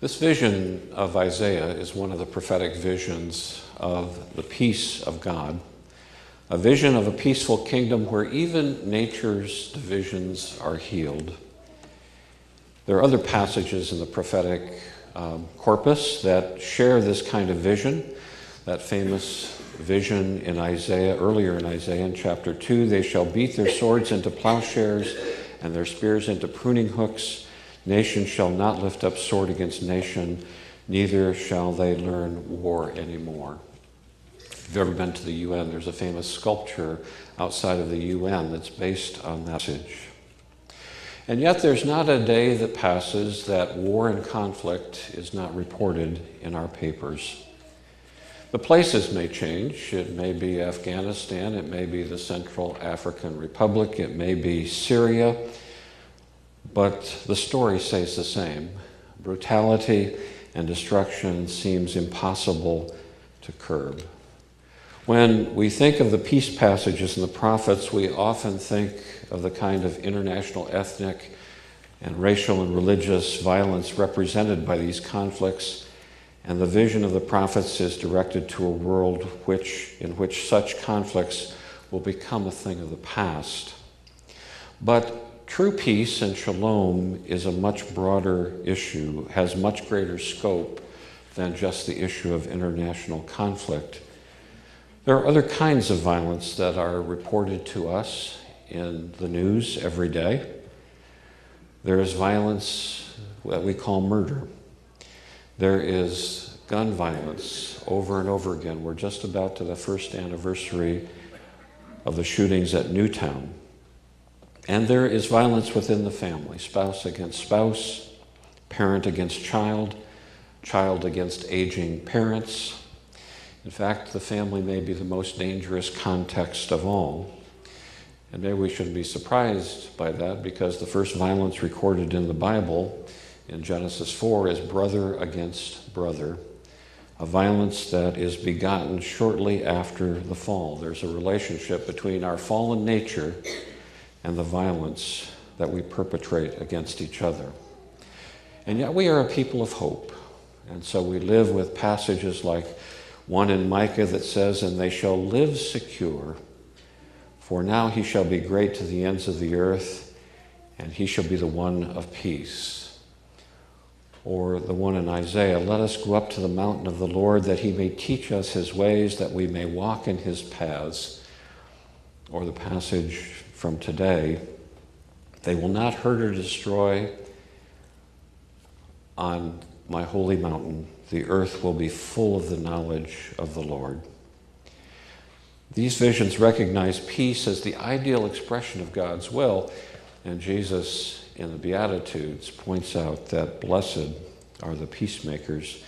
This vision of Isaiah is one of the prophetic visions of the peace of God, a vision of a peaceful kingdom where even nature's divisions are healed. There are other passages in the prophetic corpus that share this kind of vision. That famous vision in Isaiah, earlier in Isaiah in chapter 2, they shall beat their swords into plowshares and their spears into pruning hooks. Nation shall not lift up sword against nation, neither shall they learn war anymore. If you've ever been to the UN, there's a famous sculpture outside of the UN that's based on that message. And yet there's not a day that passes that war and conflict is not reported in our papers. The places may change. It may be Afghanistan, it may be the Central African Republic, it may be Syria, but the story stays the same. Brutality and destruction seems impossible to curb. When we think of the peace passages in the prophets, we often think of the kind of international ethnic and racial and religious violence represented by these conflicts, and the vision of the prophets is directed to a world in which such conflicts will become a thing of the past. But true peace and shalom is a much broader issue, has much greater scope than just the issue of international conflict. There are other kinds of violence that are reported to us in the news every day. There is violence that we call murder. There is gun violence over and over again. We're just about to the first anniversary of the shootings at Newtown. And there is violence within the family, spouse against spouse, parent against child, child against aging parents. In fact, the family may be the most dangerous context of all. And maybe we shouldn't be surprised by that, because the first violence recorded in the Bible in Genesis 4 is brother against brother, a violence that is begotten shortly after the fall. There's a relationship between our fallen nature and the violence that we perpetrate against each other. And yet we are a people of hope. And so we live with passages like one in Micah that says, "And they shall live secure, for now he shall be great to the ends of the earth, and he shall be the one of peace." Or the one in Isaiah, "Let us go up to the mountain of the Lord, that he may teach us his ways, that we may walk in his paths." Or the passage from today, "They will not hurt or destroy on my holy mountain. The earth will be full of the knowledge of the Lord." These visions recognize peace as the ideal expression of God's will, and Jesus in the Beatitudes points out that blessed are the peacemakers,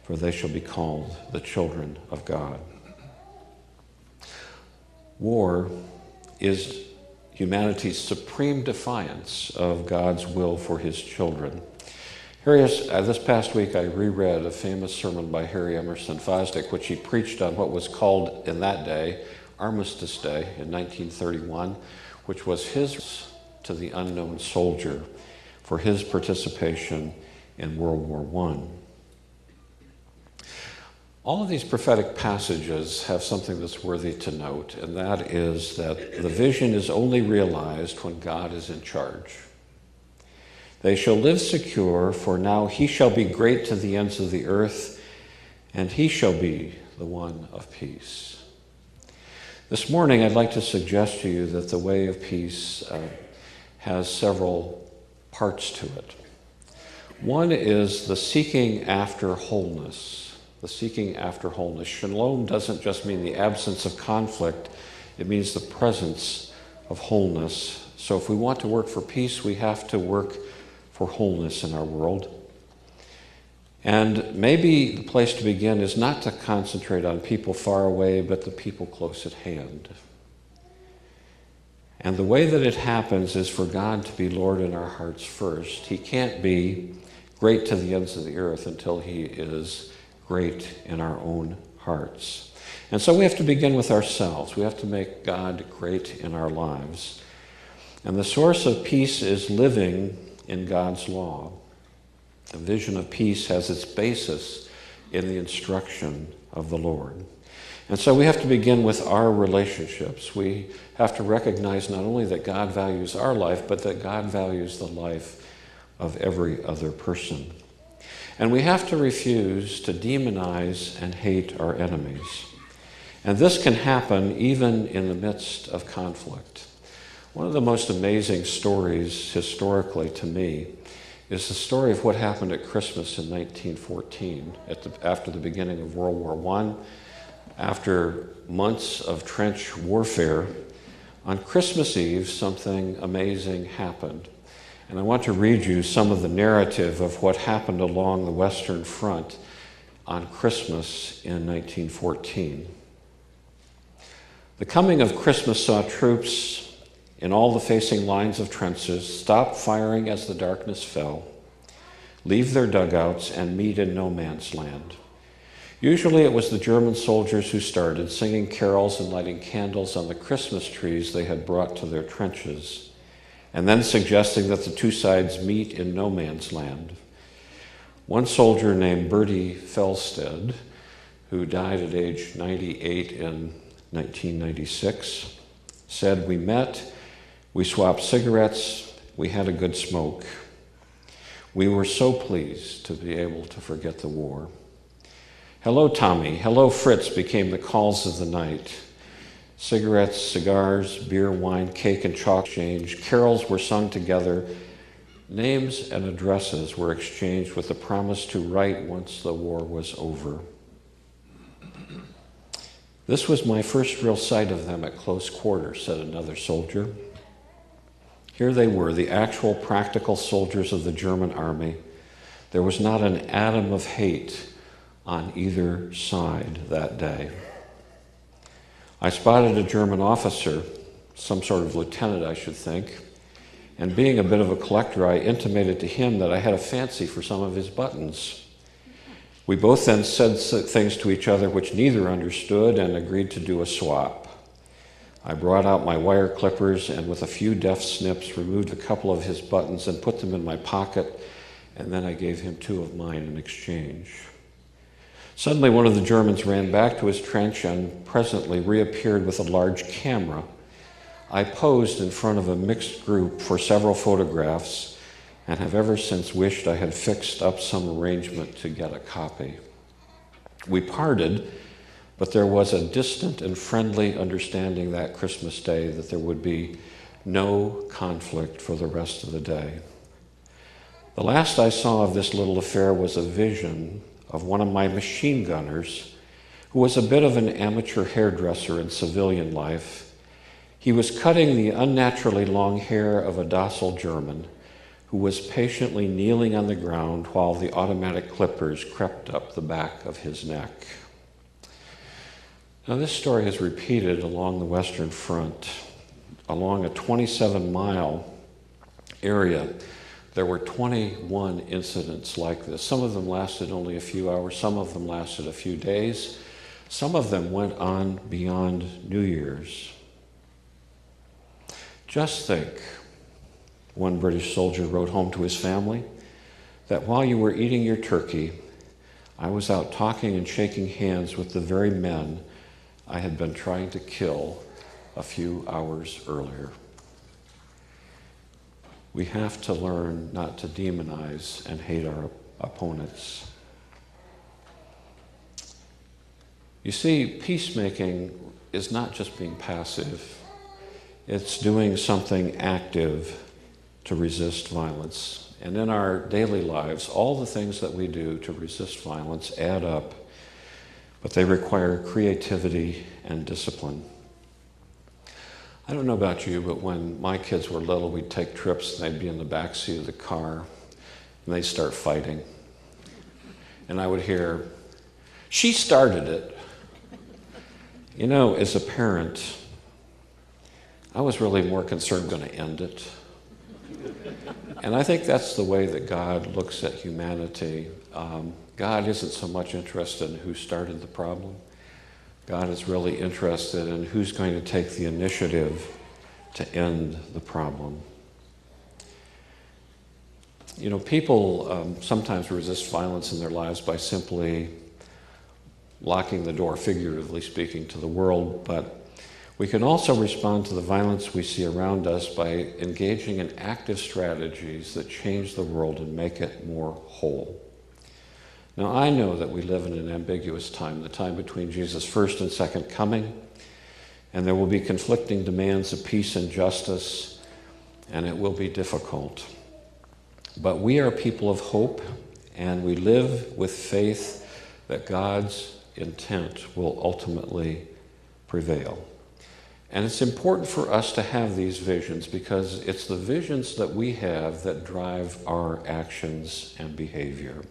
for they shall be called the children of God. War is humanity's supreme defiance of God's will for his children. This past week I reread a famous sermon by Harry Emerson Fosdick, which he preached on what was called in that day Armistice Day in 1931, which was his to the unknown soldier for his participation in World War I. All of these prophetic passages have something that's worthy to note, and that is that the vision is only realized when God is in charge. "They shall live secure, for now he shall be great to the ends of the earth, and he shall be the one of peace." This morning I'd like to suggest to you that the way of peace has several parts to it. One is the seeking after wholeness. The seeking after wholeness. Shalom doesn't just mean the absence of conflict, it means the presence of wholeness. So if we want to work for peace, we have to work for wholeness in our world. And maybe the place to begin is not to concentrate on people far away, but the people close at hand. And the way that it happens is for God to be Lord in our hearts first. He can't be great to the ends of the earth until he is great in our own hearts. And so we have to begin with ourselves. We have to make God great in our lives. And the source of peace is living in God's law. A vision of peace has its basis in the instruction of the Lord. And so we have to begin with our relationships. We have to recognize not only that God values our life, but that God values the life of every other person. And we have to refuse to demonize and hate our enemies. And this can happen even in the midst of conflict. One of the most amazing stories historically to me is the story of what happened at Christmas in 1914, after the beginning of World War I. After months of trench warfare, on Christmas Eve, something amazing happened. And I want to read you some of the narrative of what happened along the Western Front on Christmas in 1914. The coming of Christmas saw troops in all the facing lines of trenches stop firing as the darkness fell, leave their dugouts, and meet in no man's land. Usually it was the German soldiers who started, singing carols and lighting candles on the Christmas trees they had brought to their trenches, and then suggesting that the two sides meet in no man's land. One soldier named Bertie Felstead, who died at age 98 in 1996, said, "We met, we swapped cigarettes, we had a good smoke. We were so pleased to be able to forget the war. Hello, Tommy, hello, Fritz became the calls of the night. Cigarettes, cigars, beer, wine, cake, and chalk exchange. Carols were sung together. Names and addresses were exchanged with the promise to write once the war was over. This was my first real sight of them at close quarters," said another soldier. Here they were, the actual practical soldiers of the German army. There was not an atom of hate on either side that day. I spotted a German officer, some sort of lieutenant, I should think, and being a bit of a collector, I intimated to him that I had a fancy for some of his buttons. We both then said things to each other which neither understood and agreed to do a swap. I brought out my wire clippers and with a few deft snips removed a couple of his buttons and put them in my pocket, and then I gave him two of mine in exchange. Suddenly one of the Germans ran back to his trench and presently reappeared with a large camera. I posed in front of a mixed group for several photographs and have ever since wished I had fixed up some arrangement to get a copy. We parted, but there was a distant and friendly understanding that Christmas Day that there would be no conflict for the rest of the day. The last I saw of this little affair was a vision of one of my machine gunners, who was a bit of an amateur hairdresser in civilian life. He was cutting the unnaturally long hair of a docile German who was patiently kneeling on the ground while the automatic clippers crept up the back of his neck. Now, this story is repeated along the Western Front. Along a 27-mile area, there were 21 incidents like this. Some of them lasted only a few hours, some of them lasted a few days, some of them went on beyond New Year's. Just think, one British soldier wrote home to his family, that while you were eating your turkey, I was out talking and shaking hands with the very men I had been trying to kill a few hours earlier. We have to learn not to demonize and hate our opponents. You see, peacemaking is not just being passive. It's doing something active to resist violence. And in our daily lives, all the things that we do to resist violence add up, but they require creativity and discipline. I don't know about you, but when my kids were little, we'd take trips and they'd be in the back seat of the car and they'd start fighting. And I would hear, "She started it." You know, as a parent, I was really more concerned going to end it. And I think that's the way that God looks at humanity. God isn't so much interested in who started the problem. God is really interested in who's going to take the initiative to end the problem. People sometimes resist violence in their lives by simply locking the door, figuratively speaking, to the world, but we can also respond to the violence we see around us by engaging in active strategies that change the world and make it more whole. Now, I know that we live in an ambiguous time, the time between Jesus' first and second coming, and there will be conflicting demands of peace and justice, and it will be difficult. But we are people of hope, and we live with faith that God's intent will ultimately prevail. And it's important for us to have these visions because it's the visions that we have that drive our actions and behavior.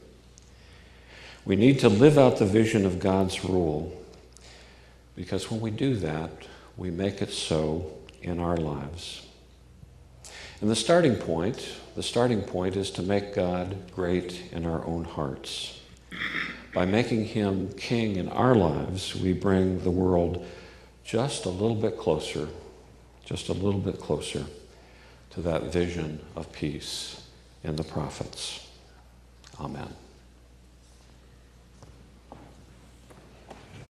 We need to live out the vision of God's rule because when we do that, we make it so in our lives. And the starting point is to make God great in our own hearts. By making him king in our lives, we bring the world just a little bit closer to that vision of peace in the prophets. Amen.